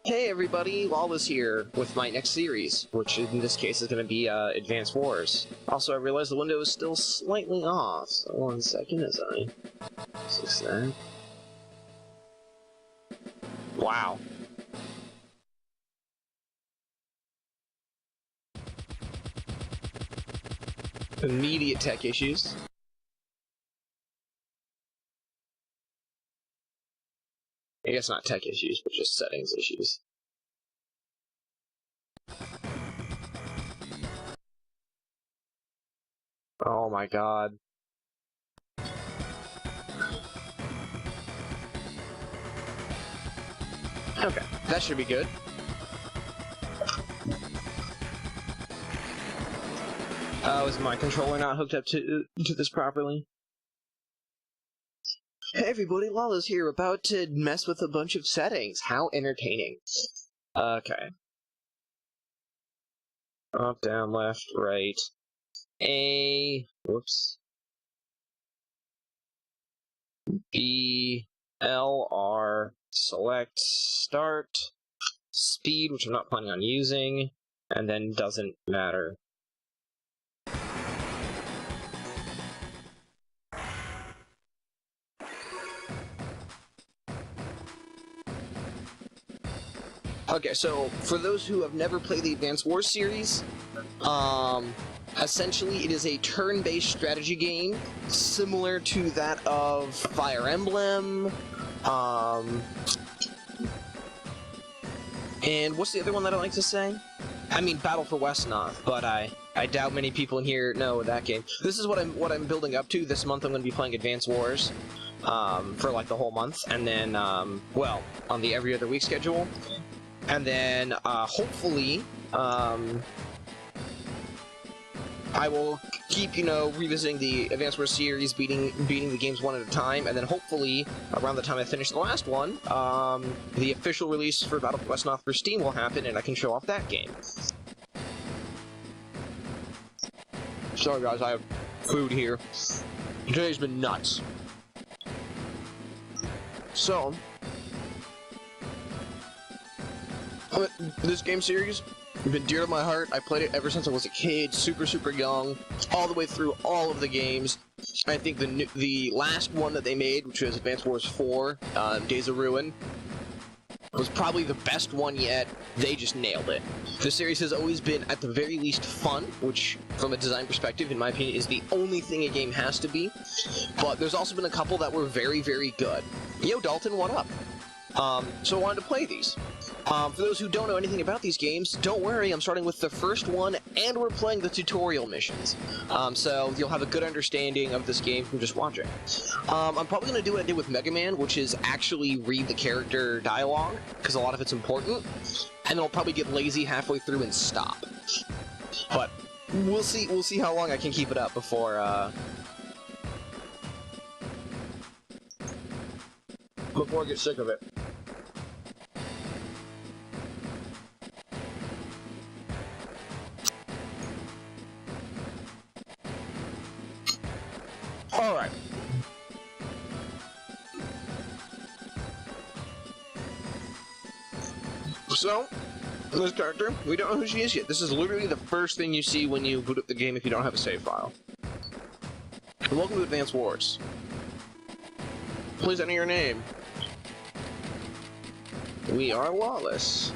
Hey everybody, Lawless here with my next series, which in this case is going to be Advance Wars. Also, I realize the window is still slightly off, so 1 second as I fix that. Wow. Immediate tech issues. I guess not tech issues, but just settings issues. Oh my god. Okay, that should be good. Is my controller not hooked up to this properly? Hey everybody, Lawless here, about to mess with a bunch of settings. How entertaining. Okay. Up, down, left, right. A... whoops. B... L, R, select, start, speed, which I'm not planning on using, and then doesn't matter. Okay, so for those who have never played the Advance Wars series, essentially it is a turn-based strategy game similar to that of Fire Emblem, and what's the other one that I like to say? I mean Battle for Westnoth, but I doubt many people in here know that game. This is what I'm building up to. This month I'm going to be playing Advance Wars for like the whole month, and then well, on the every other week schedule. And then, hopefully, I will keep, revisiting the Advance Wars series, beating the games one at a time, and then hopefully, around the time I finish the last one, the official release for Battle for Westnoth for Steam will happen, and I can show off that game. Sorry guys, I have food here. Today's been nuts. So... this game series has been dear to my heart. I played it ever since I was a kid, super young, all the way through all of the games. I think the last one that they made, which was Advance Wars 4, Days of Ruin, was probably the best one yet. They just nailed it. The series has always been, at the very least, fun, which, from a design perspective, in my opinion, is the only thing a game has to be. But there's also been a couple that were very good. Yo, Dalton, what up? So I wanted to play these. For those who don't know anything about these games, don't worry, I'm starting with the first one, and we're playing the tutorial missions. So you'll have a good understanding of this game from just watching. I'm probably going to do what I did with Mega Man, which is actually read the character dialogue, because a lot of it's important, and then I'll probably get lazy halfway through and stop. But we'll see how long I can keep it up before I get sick of it. Alright. So, this character, we don't know who she is yet. This is literally the first thing you see when you boot up the game if you don't have a save file. Welcome to Advance Wars. Please enter your name. We are Lawless.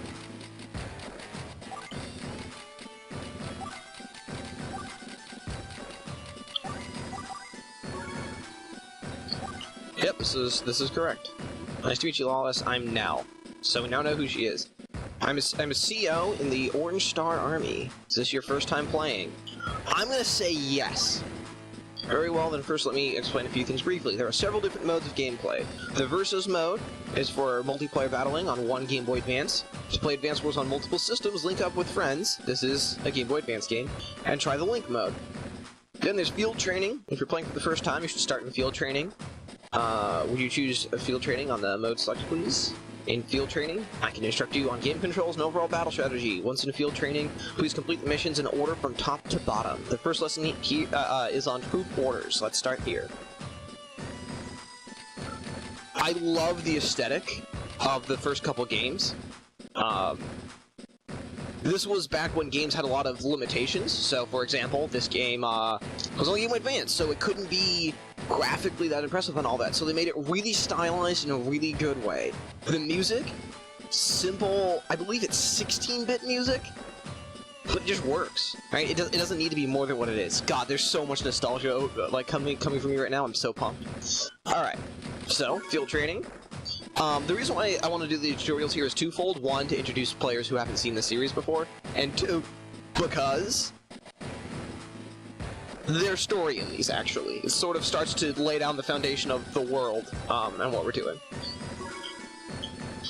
Yep, this is correct. Nice to meet you, Lawless. I'm Nell. So we now know who she is. I'm a CO in the Orange Star Army. Is this your first time playing? I'm gonna say yes. Very well, then first let me explain a few things briefly. There are several different modes of gameplay. The Versus mode is for multiplayer battling on one Game Boy Advance. To play Advance Wars on multiple systems, link up with friends. This is a Game Boy Advance game. And try the Link mode. Then there's Field Training. If you're playing for the first time, you should start in Field Training. Would you choose a Field Training on the mode select, please? In Field Training, I can instruct you on game controls and overall battle strategy. Once in Field Training, please complete the missions in order from top to bottom. The first lesson here is on troop orders. Let's start here. I love the aesthetic of the first couple games. This was back when games had a lot of limitations. So, for example, this game was only Game Boy Advance, so it couldn't be graphically that impressive and all that. So they made it really stylized in a really good way. The music, simple, I believe it's 16-bit music, but it just works, right? It doesn't need to be more than what it is. God, there's so much nostalgia like coming from me right now. I'm so pumped. All right, so field training. The reason why I want to do the tutorials here is twofold. One, to introduce players who haven't seen the series before, and two, because there's story in these, actually. It sort of starts to lay down the foundation of the world, and what we're doing.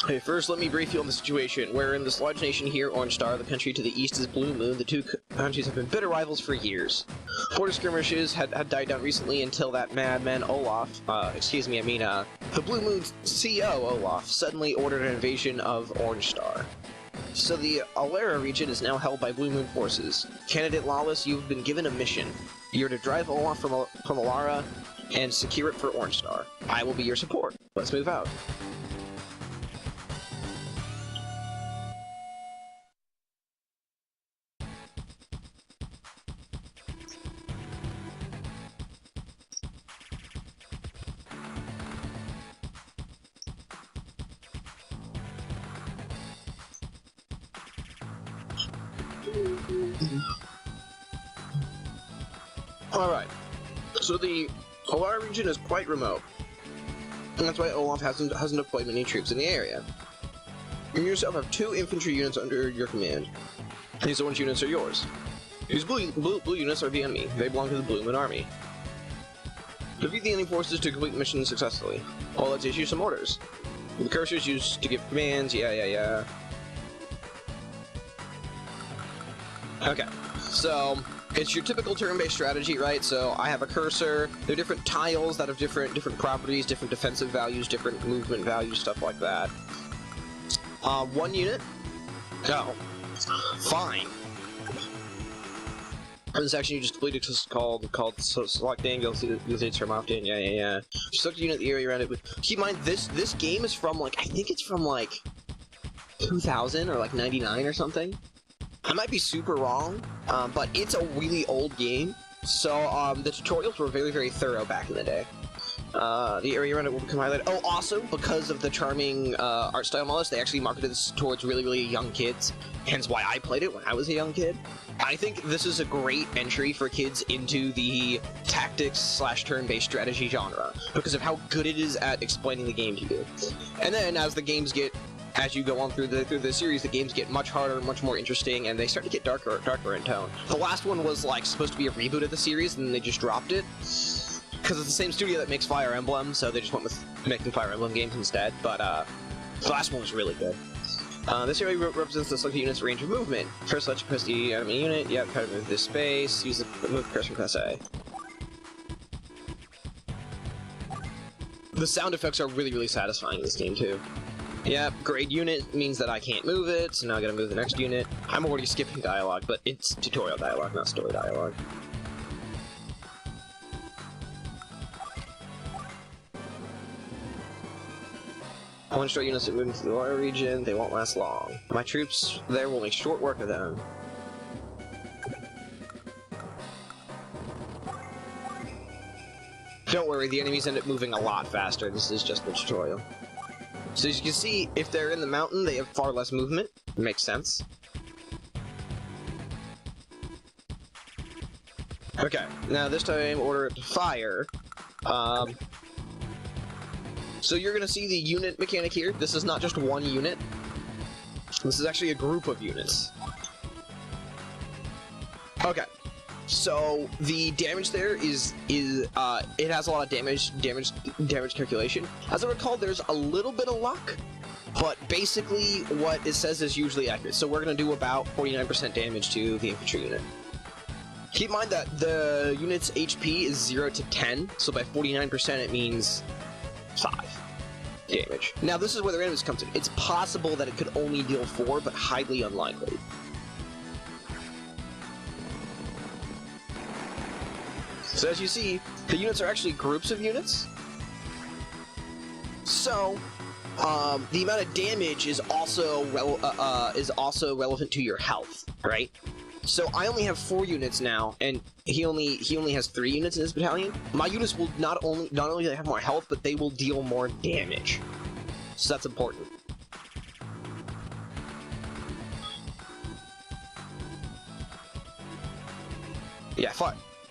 Okay, first let me brief you on the situation. We're in this large nation here, Orange Star. The country to the east is Blue Moon. The two countries have been bitter rivals for years. Border skirmishes had died down recently until that madman Olaf, the Blue Moon CEO Olaf, suddenly ordered an invasion of Orange Star. So the Alara region is now held by Blue Moon forces. Candidate Lawless, you've been given a mission. You're to drive Olaf from Alara and secure it for Orange Star. I will be your support. Let's move out. Alright, so the Alara region is quite remote, and that's why Olaf hasn't deployed many troops in the area. You yourself have 2 infantry units under your command. These orange units are yours. These blue units are the enemy. They belong to the Blue Moon Army. Defeat the enemy forces to complete the mission successfully. Well, let's issue some orders. The cursors used to give commands, yeah. Okay, so it's your typical turn-based strategy, right? So I have a cursor. There are different tiles that have different properties, different defensive values, different movement values, stuff like that. 1 unit. Oh, fine. This action you just completed is called selecting. You'll see the term often. Yeah. Select a unit the area around it. Keep in mind this game is from I think it's from 2000 or 99 or something. I might be super wrong, but it's a really old game, so the tutorials were very, very thorough back in the day. The area around it will become highlighted. Oh, also, because of the charming art style models, they actually marketed this towards really, really young kids, hence why I played it when I was a young kid. I think this is a great entry for kids into the tactics/turn-based strategy genre, because of how good it is at explaining the game to you. And then, as you go on through the series, the games get much harder, much more interesting, and they start to get darker in tone. The last one was supposed to be a reboot of the series, and then they just dropped it because it's the same studio that makes Fire Emblem, so they just went with making Fire Emblem games instead. But the last one was really good. This area represents the selected unit's range of movement. First, let's press the enemy unit. Yep, try to move this space. Use the move cursor, press A. The sound effects are really, really satisfying in this game too. Yep, grade unit means that I can't move it, so now I gotta move the next unit. I'm already skipping dialogue, but it's tutorial dialogue, not story dialogue. One straight units that move into the Alara region, they won't last long. My troops there will make short work of them. Don't worry, the enemies end up moving a lot faster. This is just the tutorial. So as you can see, if they're in the mountain, they have far less movement. It makes sense. Okay, now this time order it to fire. So you're gonna see the unit mechanic here. This is not just one unit. This is actually a group of units. Okay. So the damage there is it has a lot of damage calculation. As I recall, there's a little bit of luck, but basically what it says is usually accurate. So we're gonna do about 49% damage to the infantry unit. Keep in mind that the unit's HP is 0 to 10, so by 49% it means 5 damage. Now this is where the randomness comes in. It's possible that it could only deal 4, but highly unlikely. So as you see, the units are actually groups of units. So, the amount of damage is also relevant to your health, right? So I only have 4 units now, and he only has 3 units in his battalion. My units will not only do they have more health, but they will deal more damage. So that's important. Yeah,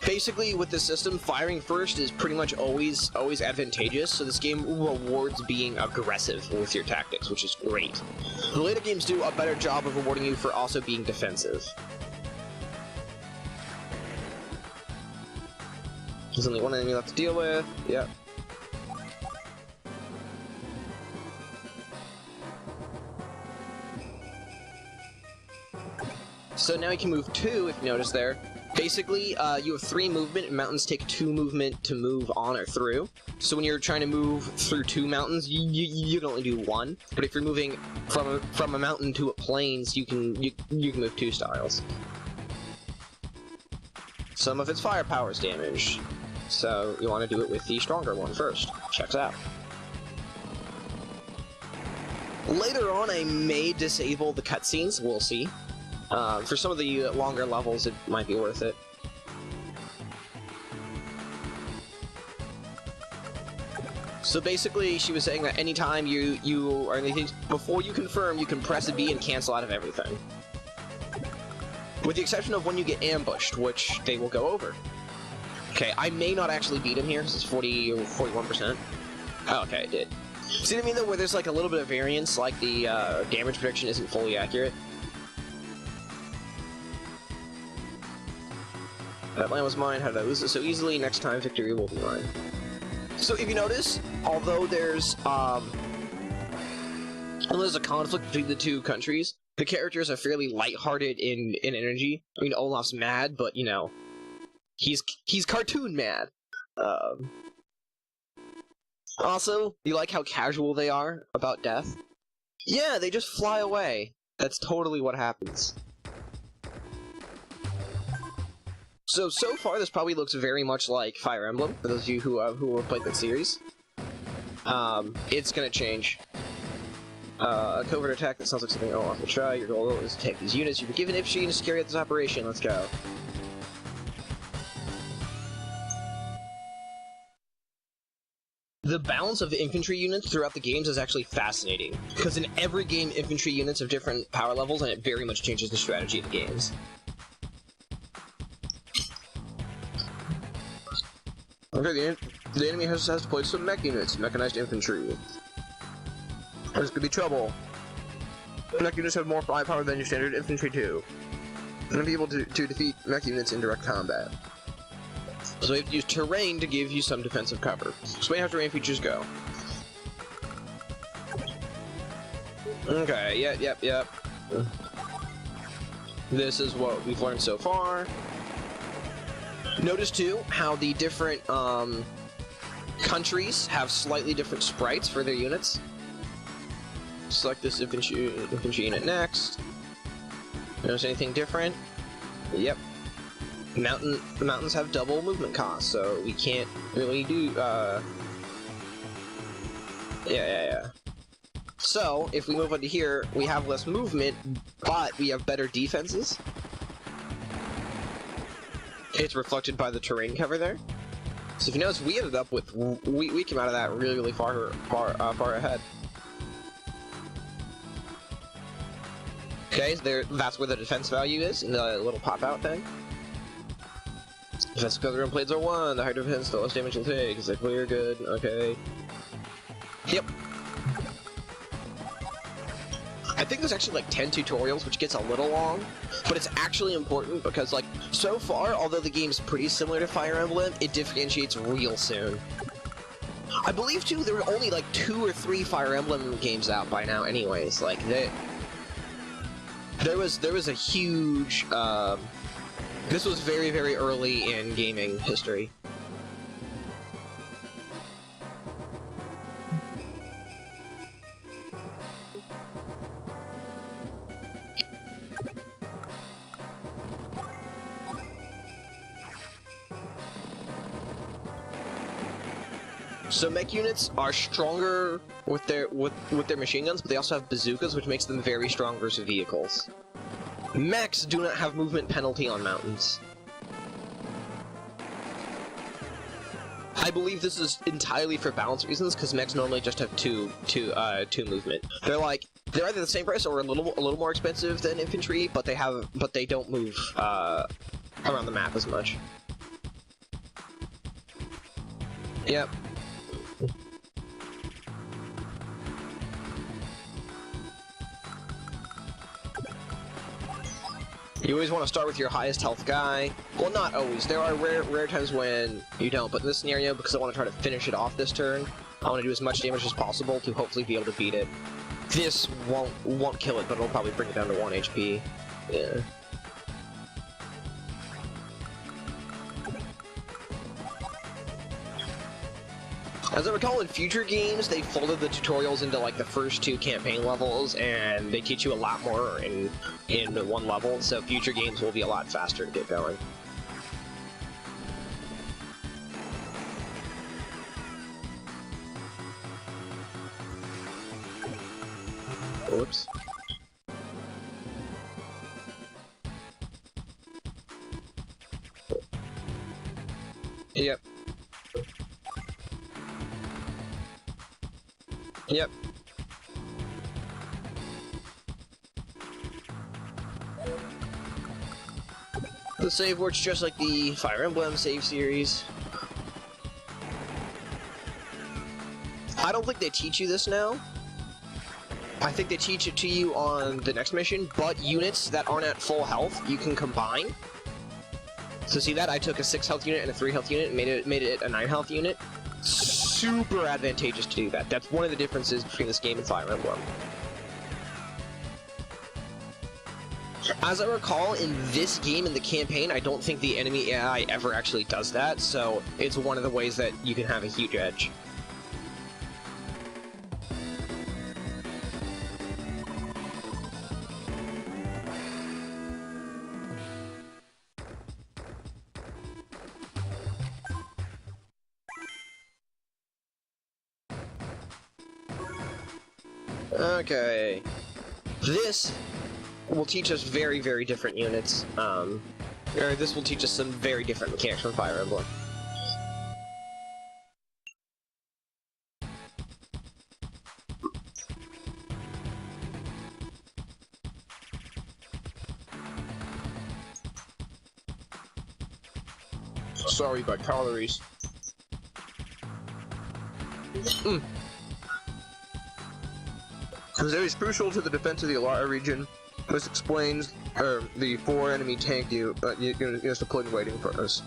basically, with this system, firing first is pretty much always advantageous, so this game rewards being aggressive with your tactics, which is great. The later games do a better job of rewarding you for also being defensive. There's only one enemy left to deal with. Yep. So now you can move 2, if you notice there. Basically, you have 3 movement, and mountains take 2 movement to move on or through. So when you're trying to move through 2 mountains, you can only do 1. But if you're moving from a mountain to a plains, you can move 2 styles. Some of its firepower is damaged, so you want to do it with the stronger one first. Checks out. Later on, I may disable the cutscenes. We'll see. For some of the longer levels, it might be worth it. So basically, she was saying that anytime you are anything before you confirm, you can press a B and cancel out of everything. With the exception of when you get ambushed, which they will go over. Okay, I may not actually beat him here, because it's 40 or 41%. Oh, okay, I did. See what I mean, though, where there's like a little bit of variance, like the damage prediction isn't fully accurate? That land was mine, how did I lose it so easily? Next time, victory will be mine. So if you notice, although there's a conflict between the 2 countries, the characters are fairly lighthearted in energy. I mean, Olaf's mad, but, you know, he's cartoon mad. Also, you like how casual they are about death? Yeah, they just fly away. That's totally what happens. So far, this probably looks very much like Fire Emblem, for those of you who have played that series. It's gonna change. A covert attack that sounds like something Olaf will try. Your goal is to take these units you've been given infantry and to carry out this operation. Let's go. The balance of the infantry units throughout the games is actually fascinating, because in every game, infantry units have different power levels, and it very much changes the strategy of the games. Okay, the enemy has deployed some mech units, mechanized infantry. There's gonna be trouble. Mech units have more firepower than your standard infantry too. You're gonna be able to defeat mech units in direct combat. So you have to use terrain to give you some defensive cover. So we have terrain features go. Okay, yep. This is what we've learned so far. Notice too how the different countries have slightly different sprites for their units. Select this infantry unit next. Notice anything different? Yep. Mountains have double movement costs, so we can't really do yeah. So if we move on to here, we have less movement, but we have better defenses. It's reflected by the terrain cover there. So if you notice, we ended up with we came out of that really far ahead. Okay, so that's where the defense value is in the little pop out thing. Defense cover and blades are 1. The higher defense, the less damage you'll take. Is that clear? Good. Okay. Yep. I think there's actually like 10 tutorials, which gets a little long, but it's actually important because, like, so far, although the game's pretty similar to Fire Emblem, it differentiates real soon. I believe, too, there were only like 2 or 3 Fire Emblem games out by now anyways. Like, there was a huge, this was very, very early in gaming history. So mech units are stronger with their machine guns, but they also have bazookas, which makes them very strong versus vehicles. Mechs do not have movement penalty on mountains. I believe this is entirely for balance reasons, because mechs normally just have two movement. They're either the same price or a little more expensive than infantry, but they don't move around the map as much. Yep. You always want to start with your highest health guy. Well, not always. There are rare times when you don't, but in this scenario, because I want to try to finish it off this turn, I want to do as much damage as possible to hopefully be able to beat it. This won't kill it, but it'll probably bring it down to 1 HP. Yeah. As I recall, in future games, they folded the tutorials into like the first 2 campaign levels, and they teach you a lot more in one level, so future games will be a lot faster to get going. Whoops. Yep. Yep. The save works just like the Fire Emblem save series. I don't think they teach you this now. I think they teach it to you on the next mission, but units that aren't at full health, you can combine. So see that? I took a 6 health unit and a 3 health unit and made it a 9 health unit. Super advantageous to do that. That's one of the differences between this game and Fire Emblem. As I recall, in this game, in the campaign, I don't think the enemy AI ever actually does that, so it's one of the ways that you can have a huge edge. Okay. This will teach us very, very different units. Or this will teach us some very different mechanics from Fire Emblem. Sorry about calories. This area is crucial to the defense of the Alara region. This explains the 4 enemy tank units deployed and waiting for us.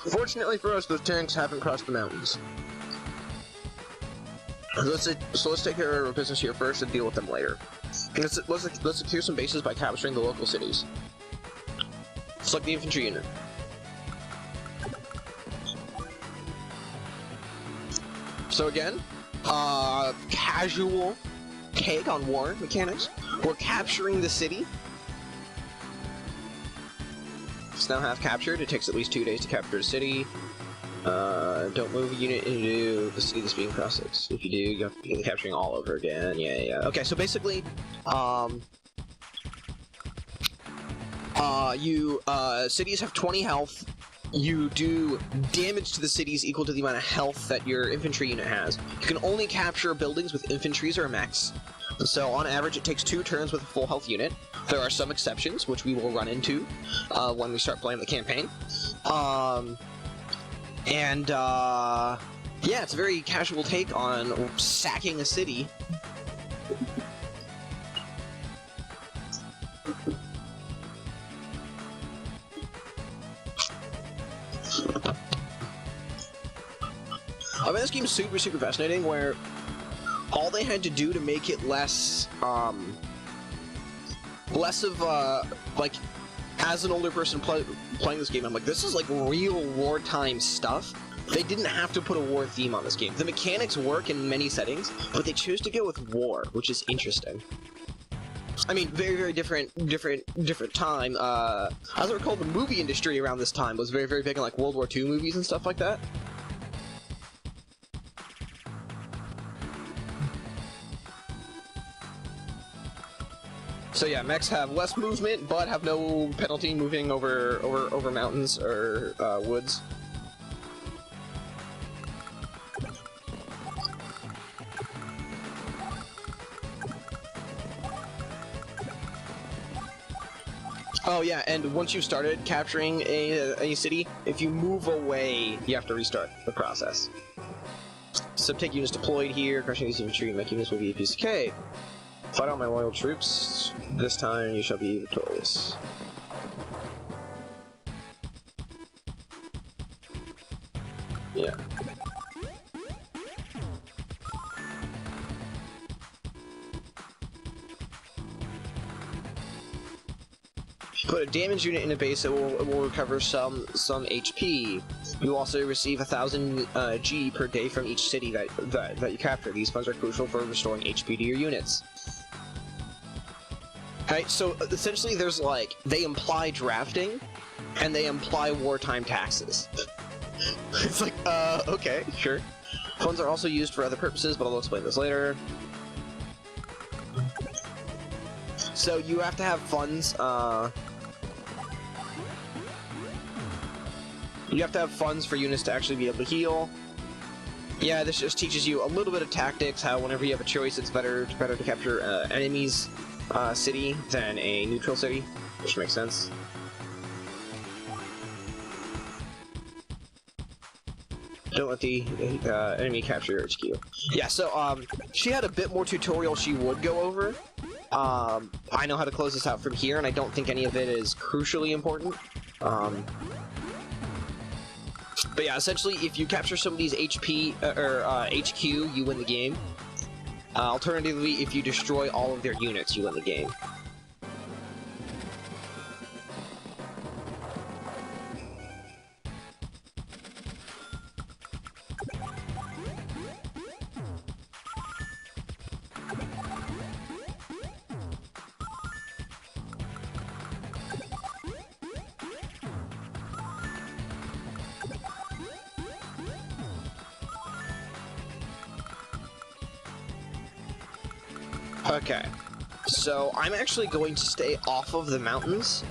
Fortunately for us, those tanks haven't crossed the mountains. So let's take care of our business here first and deal with them later. Let's secure some bases by capturing the local cities. Select the infantry unit. So again, casual take on war mechanics. We're capturing the city. It's now half captured. It takes at least 2 days to capture a city. Don't move a unit into the city that's being processed. If you do, you have to begin capturing all over again. Yeah. Okay, so basically, cities have 20 health. You do damage to the cities equal to the amount of health that your infantry unit has. You can only capture buildings with infantries or mechs. So on average, it takes 2 turns with a full health unit. There are some exceptions, which we will run into when we start playing the campaign. Yeah, it's a very casual take on sacking a city. I mean, this game's super fascinating, where all they had to do to make it less of, like, as an older person playing this game, I'm like, this is like real wartime stuff. They didn't have to put a war theme on this game. The mechanics work in many settings, but they chose to go with war, which is interesting. I mean, very different time. As I recall, the movie industry around this time was very big in like World War II movies and stuff like that. So yeah, mechs have less movement, but have no penalty moving over mountains or woods. Oh yeah, and once you've started capturing a city, if you move away, you have to restart the process. Subtech units deployed here, crushing these infantry and mech units will be a piece of cake. Fight out my loyal troops. This time you shall be victorious. Yeah. Put a damage unit in a base, it will recover some HP. You also receive 1,000 G per day from each city that you capture. These funds are crucial for restoring HP to your units. Okay, so essentially there's like, they imply drafting, and they imply wartime taxes. It's like, okay, sure. Funds are also used for other purposes, but I'll explain this later. So you have to have funds, you have to have funds for units to actually be able to heal. Yeah, this just teaches you a little bit of tactics, how whenever you have a choice, it's better to capture enemy's city than a neutral city, which makes sense. Don't let the enemy capture your HQ. Yeah, so she had a bit more tutorial she would go over. I know how to close this out from here, and I don't think any of it is crucially important. But yeah, essentially, if you capture somebody's HP or HQ, you win the game. Alternatively, if you destroy all of their units, you win the game. Okay, so I'm actually going to stay off of the mountains.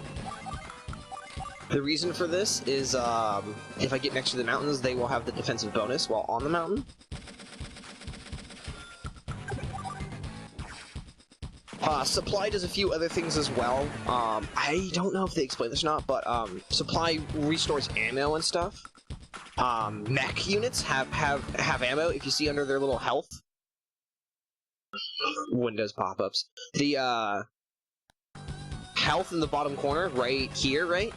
The reason for this is, if I get next to the mountains, they will have the defensive bonus while on the mountain. Supply does a few other things as well. I don't know if they explain this or not, but, Supply restores ammo and stuff. Mech units have ammo if you see under their little health. Windows pop-ups. The, health in the bottom corner, right here, right?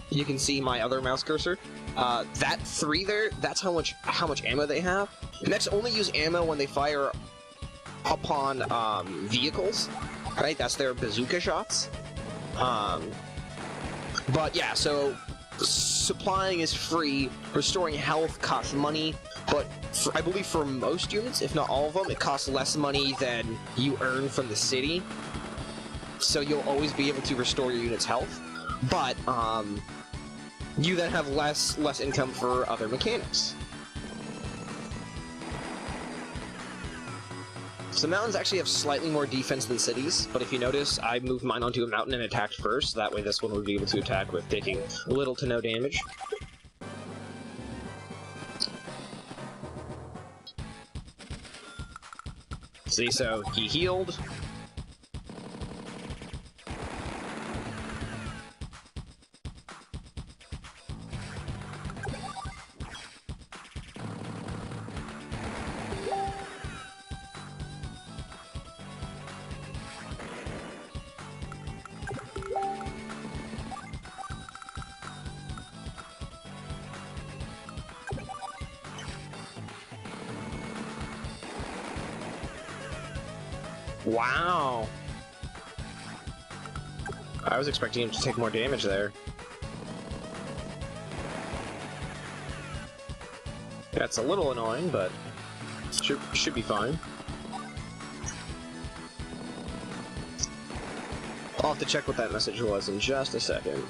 You can see my other mouse cursor. That 3 there, that's how much ammo they have. Mechs only use ammo when they fire upon, vehicles, right? That's their bazooka shots. But yeah, so supplying is free, restoring health costs money, but I believe for most units, if not all of them, it costs less money than you earn from the city. So you'll always be able to restore your unit's health, but you then have less income for other mechanics. So mountains actually have slightly more defense than cities, but if you notice, I moved mine onto a mountain and attacked first, that way this one would be able to attack with taking little to no damage. See, so he healed. Wow. I was expecting him to take more damage there. That's a little annoying, but should be fine. I'll have to check what that message was in just a second.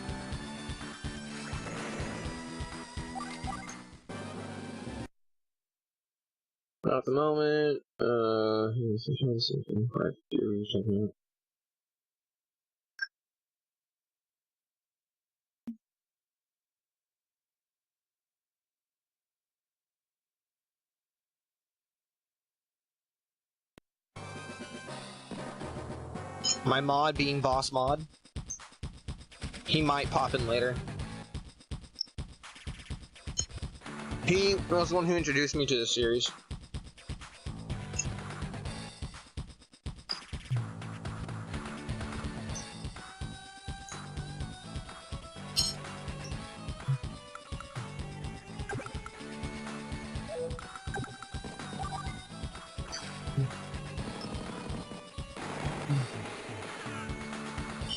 Not at the moment. My mod being Boss Mod. He might pop in later. He was the one who introduced me to this series.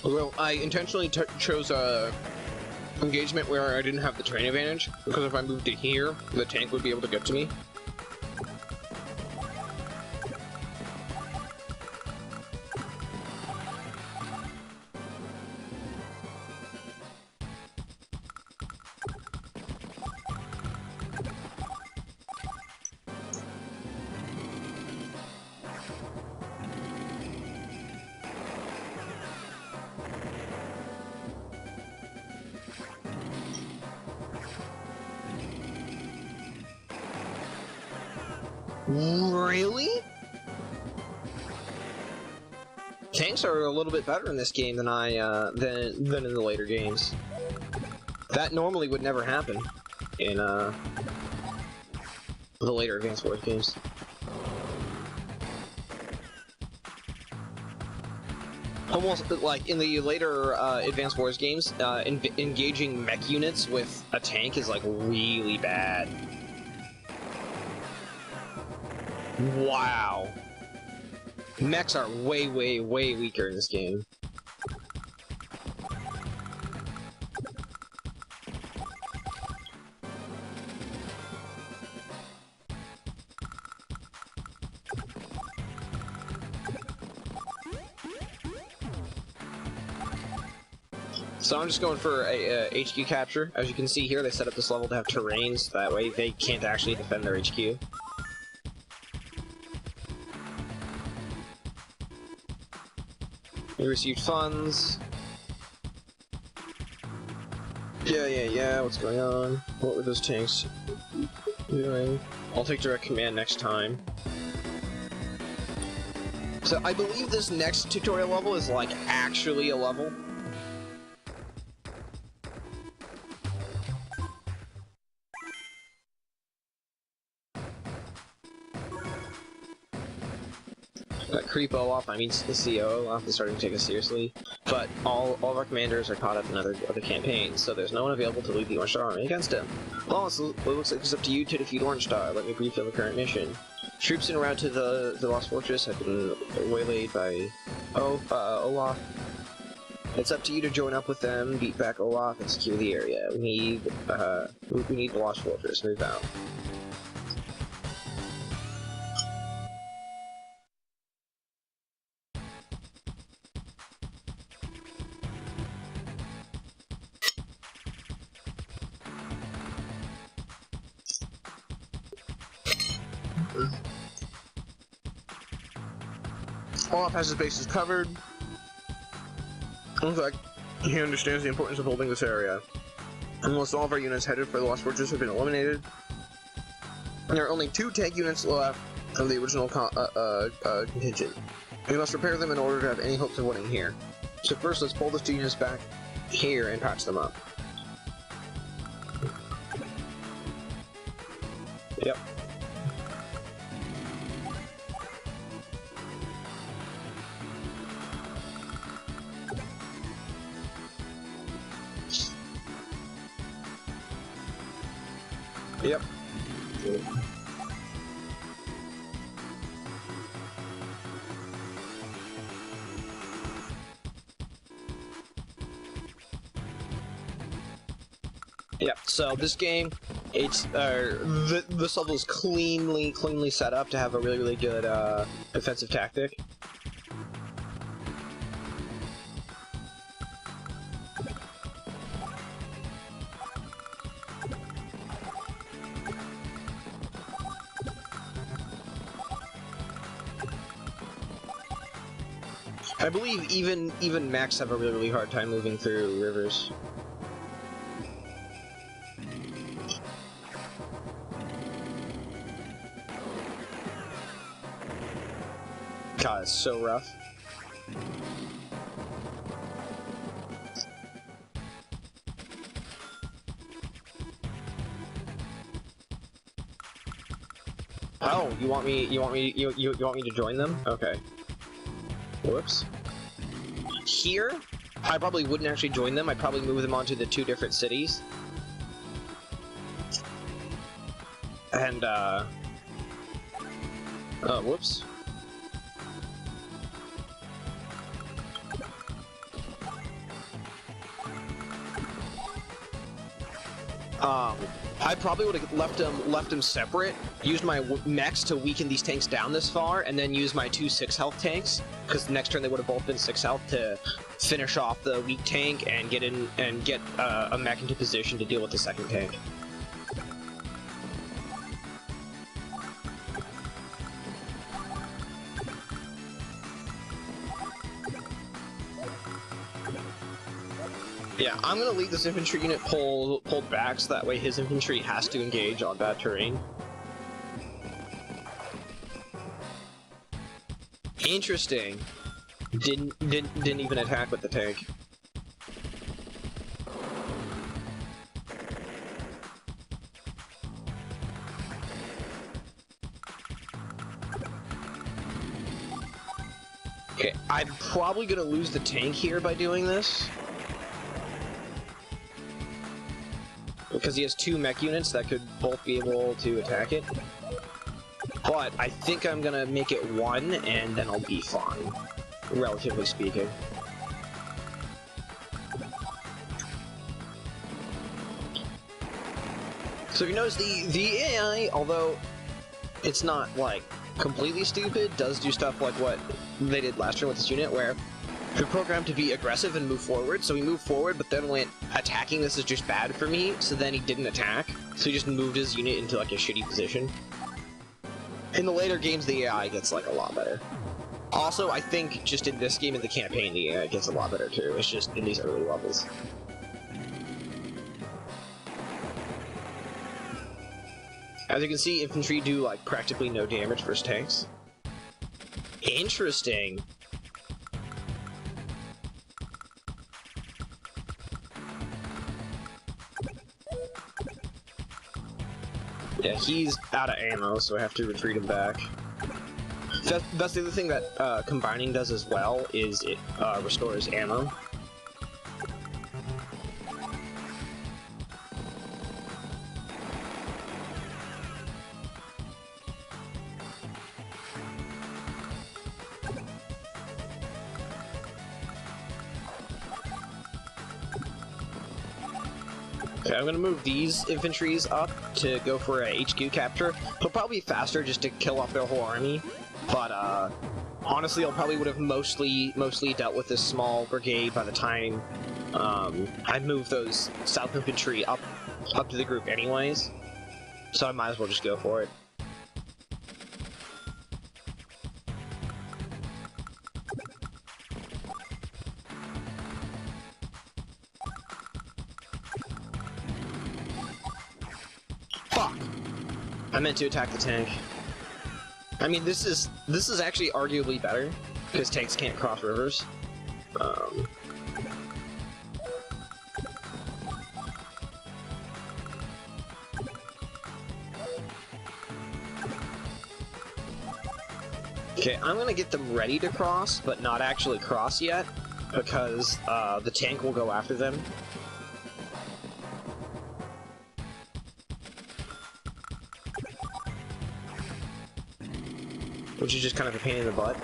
Well, I intentionally chose a engagement where I didn't have the terrain advantage, because if I moved to here, the tank would be able to get to me. Really? Tanks are a little bit better in this game than than in the later games. That normally would never happen in the later Advance Wars games. Almost like in the later Advance Wars games, engaging mech units with a tank is like really bad. Wow. Mechs are way, way, way weaker in this game. So I'm just going for a HQ capture. As you can see here, they set up this level to have terrains, that way they can't actually defend their HQ. We received funds. Yeah, what's going on? What were those tanks doing? I'll take direct command next time. So I believe this next tutorial level is like actually a level. That creep Olaf, I mean the CO Olaf is starting to take us seriously, but all of our commanders are caught up in other campaigns, so there's no one available to lead the Orange Star Army against him. Well, it looks like it's up to you to defeat Orange Star. Let me brief you on the current mission. Troops en route to the Lost Fortress have been waylaid by Olaf. It's up to you to join up with them, beat back Olaf, and secure the area. We need the Lost Fortress. Move out. Olaf has his bases covered. Looks like he understands the importance of holding this area. Almost all of our units headed for the Lost Fortress have been eliminated. There are only 2 tank units left of the original contingent. We must repair them in order to have any hopes of winning here. So first, let's pull those 2 units back here and patch them up. Yep. Yep. Yep. So this game, it's this level is cleanly set up to have a really good defensive tactic. I believe even mechs have a really hard time moving through rivers. God, it's so rough. you want me to join them? Okay. Whoops. Here, I probably wouldn't actually join them. I'd probably move them onto the 2 different cities. And, whoops. I probably would have left them separate, used my mechs to weaken these tanks down this far, and then used my 2 6 health tanks, because next turn they would have both been 6 health to finish off the weak tank and get a mech into position to deal with the second tank. Yeah, I'm gonna leave this infantry unit pulled back so that way his infantry has to engage on bad terrain. Interesting. Didn't even attack with the tank. Okay, I'm probably gonna lose the tank here by doing this. Because he has 2 mech units that could both be able to attack it. But I think I'm gonna make it 1, and then I'll be fine, relatively speaking. So if you notice, the AI, although it's not, like, completely stupid, does do stuff like what they did last turn with this unit, where we're programmed to be aggressive and move forward, so he moved forward, but then went, attacking this is just bad for me, so then he didn't attack, so he just moved his unit into, like, a shitty position. In the later games, the AI gets, like, a lot better. Also, I think just in this game, in the campaign, the AI gets a lot better, too. It's just in these early levels. As you can see, infantry do, like, practically no damage versus tanks. Interesting. Yeah, he's out of ammo, so I have to retreat him back. That's the other thing that combining does as well, is it restores ammo. Okay, I'm gonna move these infantries up to go for a HQ capture. It'll probably be faster just to kill off their whole army, but honestly, I probably would have mostly dealt with this small brigade by the time I move those south infantry up to the group anyways. So I might as well just go for it. I meant to attack the tank. I mean, this is actually arguably better, because tanks can't cross rivers. Okay, I'm gonna get them ready to cross, but not actually cross yet, because the tank will go after them. Which is just kind of a pain in the butt.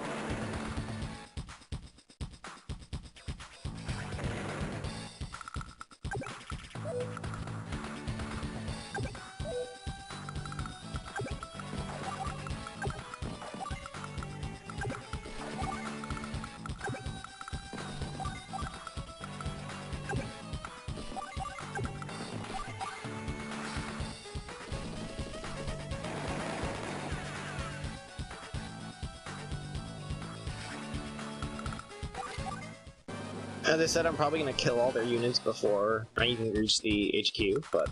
As I said, I'm probably going to kill all their units before I even reach the HQ, but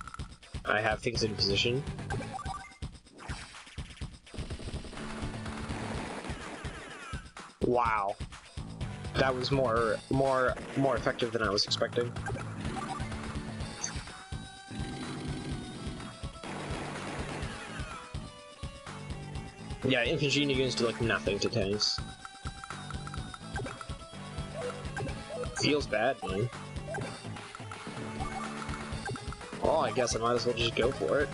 I have things in position. Wow. That was more effective than I was expecting. Yeah, infantry units do like nothing to tanks. Feels bad, man. Well, I guess I might as well just go for it.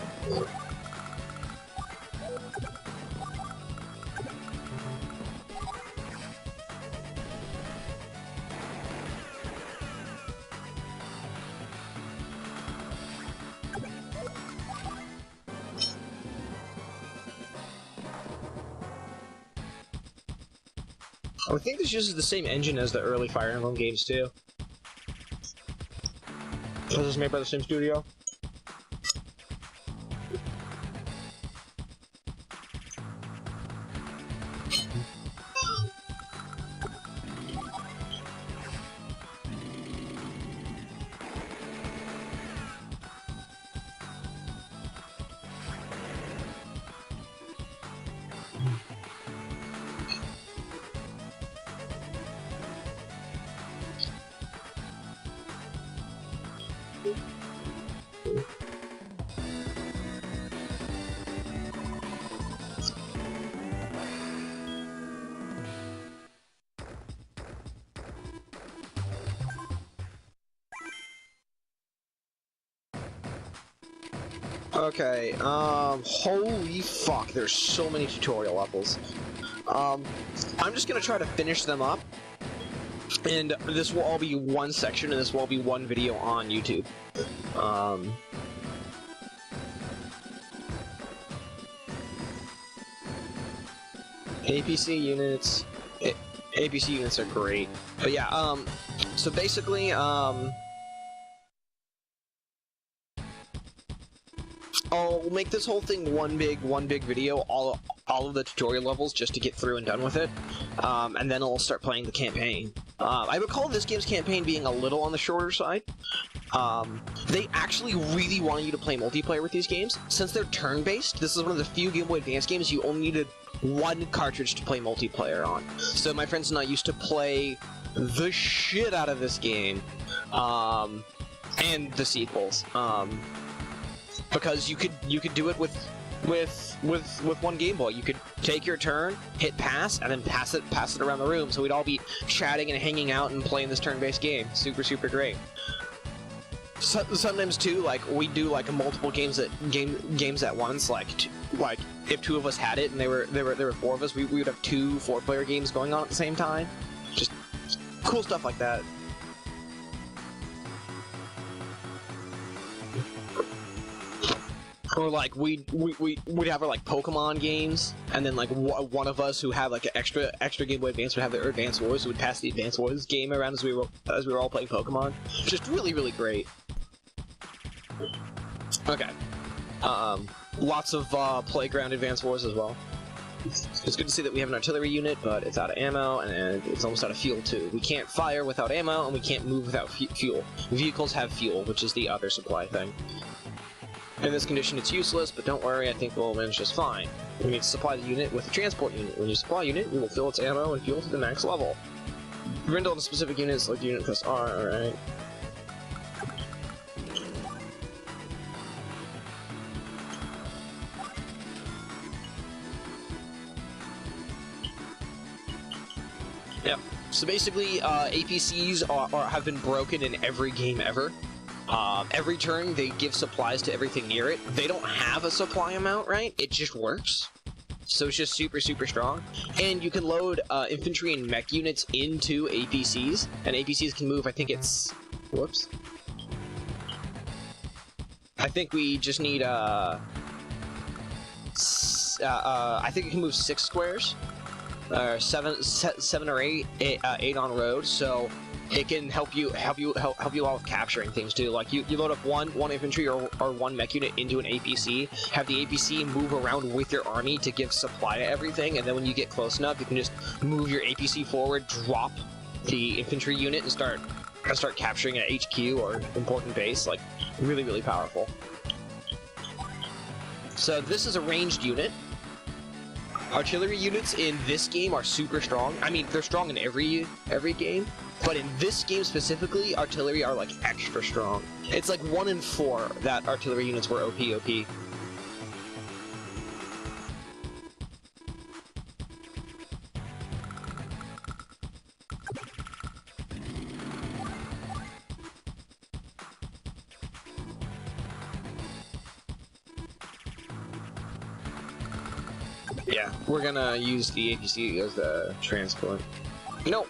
I think this uses the same engine as the early Fire Emblem games too. This was made by the same studio. Okay, holy fuck, there's so many tutorial levels. I'm just gonna try to finish them up, and this will all be one section, and this will all be one video on YouTube. APC units... APC units are great. But yeah, so basically, I'll make this whole thing one big video, all of the tutorial levels, just to get through and done with it, and then I'll start playing the campaign. I recall this game's campaign being a little on the shorter side. They actually really want you to play multiplayer with these games. Since they're turn-based, this is one of the few Game Boy Advance games you only needed one cartridge to play multiplayer on. So my friends and I used to play the shit out of this game, and the sequels. Because you could do it with one Game Boy. You could take your turn, hit pass, and then pass it around the room. So we'd all be chatting and hanging out and playing this turn-based game. Super great. Sometimes too, like we do like multiple games at once. Like if two of us had it and there were four of us, we would have two 4-player games going on at the same time. Just cool stuff like that. Or like we'd have our like Pokemon games, and then like one of us who had like an extra Game Boy Advance would have their Advance Wars, who would pass the Advance Wars game around as we were all playing Pokemon. Just really great. Okay. Lots of Playground Advance Wars as well. It's good to see that we have an artillery unit, but it's out of ammo, and it's almost out of fuel too. We can't fire without ammo, and we can't move without fuel. Vehicles have fuel, which is the other supply thing. In this condition, it's useless, but don't worry, I think we'll manage just fine. We need to supply the unit with a transport unit. When you supply a unit, we will fill its ammo and fuel to the max level. Rindle on specific units, select unit press R, alright. Yep. So basically, APCs have been broken in every game ever. Every turn, they give supplies to everything near it. They don't have a supply amount, right? It just works. So it's just super strong. And you can load infantry and mech units into APCs, and APCs can move, I think it's... Whoops. I think we just need, I think it can move 6 squares. Or 7 or 8 on road, so it can help you out with capturing things too. Like you load up one infantry or one mech unit into an APC, have the APC move around with your army to give supply to everything, and then when you get close enough, you can just move your APC forward, drop the infantry unit, and start capturing an HQ or important base. Like really powerful. So this is a ranged unit. Artillery units in this game are super strong. I mean, they're strong in every game, but in this game specifically, artillery are like extra strong. It's like 1 in 4 that artillery units were OP. Yeah, we're gonna use the APC as the transport. Nope.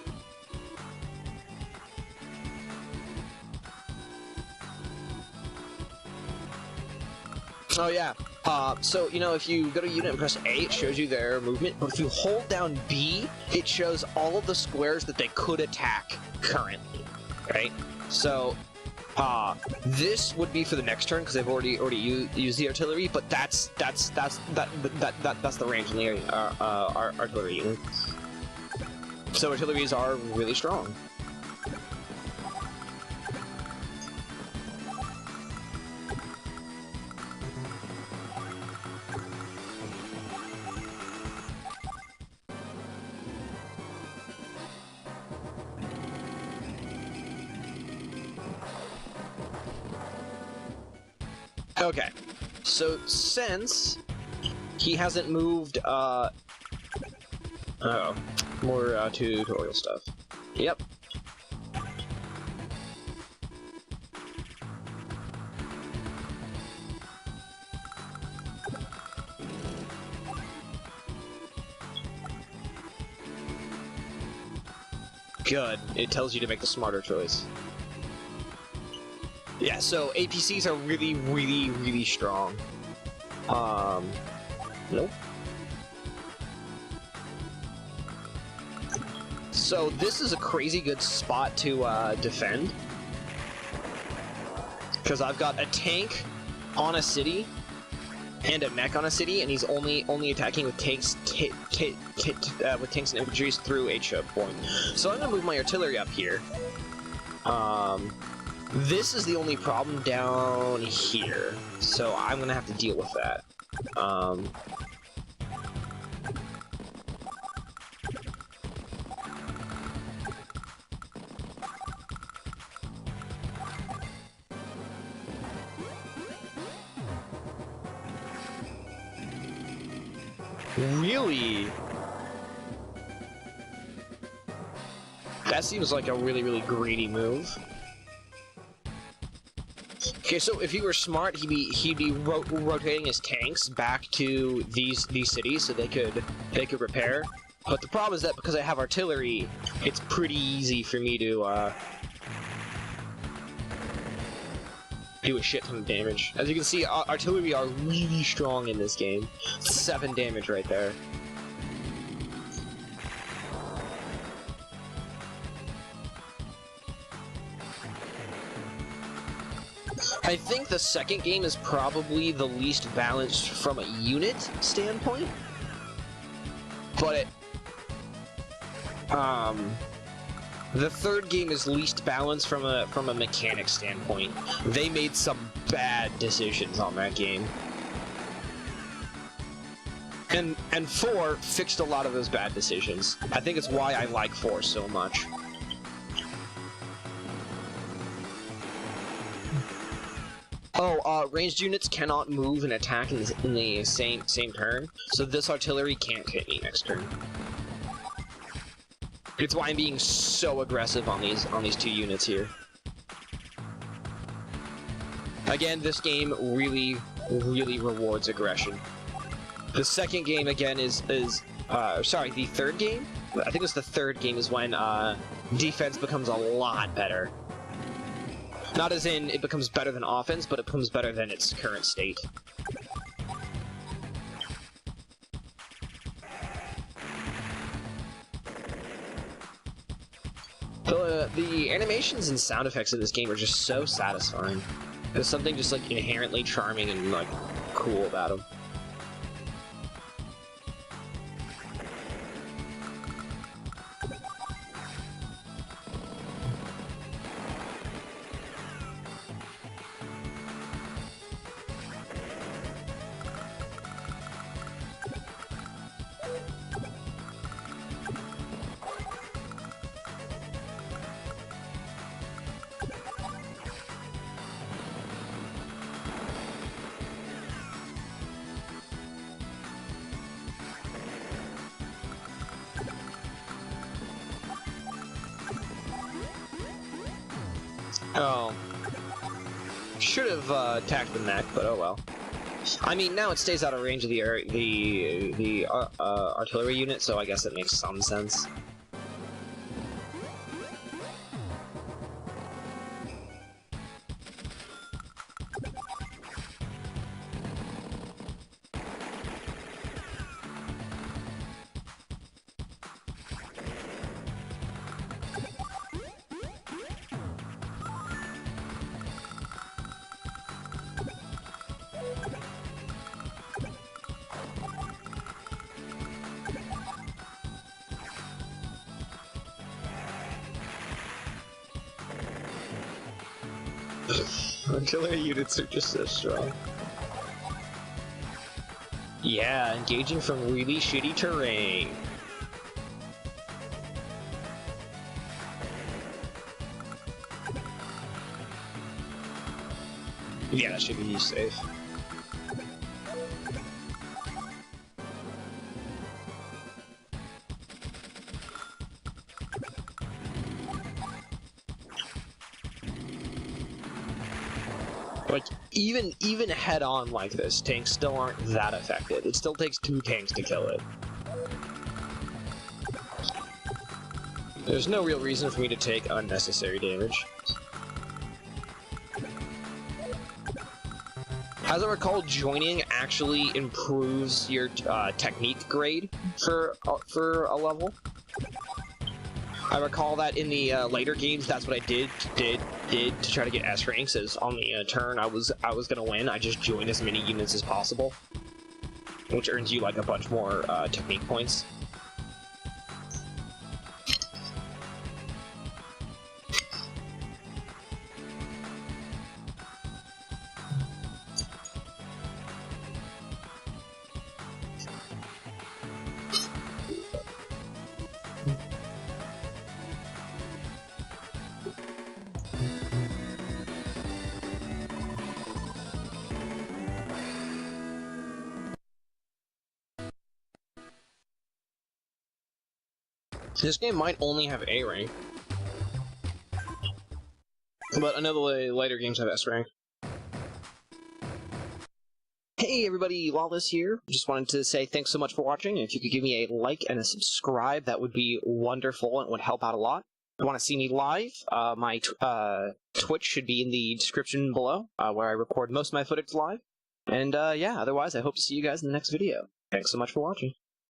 Oh yeah. So, you know, if you go to unit and press A, it shows you their movement, but if you hold down B, it shows all of the squares that they could attack currently, right? So, this would be for the next turn, because they've already used the artillery, but that's the range in the artillery unit. So artilleries are really strong. Okay, so since he hasn't moved, more tutorial stuff. Yep. Good. It tells you to make the smarter choice. Yeah, so APCs are really strong. Nope. So this is a crazy good spot to defend, because I've got a tank on a city and a mech on a city, and he's only attacking with tanks with tanks and infantry through a choke point. So I'm gonna move my artillery up here. This is the only problem down here, so I'm gonna have to deal with that. Really? That seems like a really greedy move. Okay, so if he were smart, he'd be rotating his tanks back to these cities so they could repair. But the problem is that because I have artillery, it's pretty easy for me to do a shit ton of damage. As you can see, artillery are really strong in this game. 7 damage right there. I think the second game is probably the least balanced from a unit standpoint, but the third game is least balanced from a mechanic standpoint. They made some bad decisions on that game, and 4 fixed a lot of those bad decisions. I think it's why I like 4 so much. Oh, ranged units cannot move and attack in the same turn, so this artillery can't hit me next turn. It's why I'm being so aggressive on these 2 units here. Again, this game really rewards aggression. The second game again is sorry, the third game? I think it's the third game is when defense becomes a lot better. Not as in it becomes better than offense, but it becomes better than its current state. The animations and sound effects of this game are just so satisfying. There's something just like inherently charming and like cool about them. Oh. Should have attacked the mech, but oh well. I mean, now it stays out of range of the artillery unit, so I guess it makes some sense. Artillery units are just so strong. Yeah, engaging from really shitty terrain. Yeah, that should be safe. Like, even head-on like this, tanks still aren't that effective. It still takes 2 tanks to kill it. There's no real reason for me to take unnecessary damage. As I recall, joining actually improves your technique grade for a level. I recall that in the later games, that's what I did to try to get S ranks. As on the turn I was gonna win, I just joined as many units as possible, which earns you like a bunch more technique points. This game might only have A rank, but I know the later games have S rank. Hey everybody, Lawless here. Just wanted to say thanks so much for watching. If you could give me a like and a subscribe, that would be wonderful and would help out a lot. If you want to see me live, my Twitch should be in the description below, where I record most of my footage live. And yeah, otherwise I hope to see you guys in the next video. Thanks so much for watching.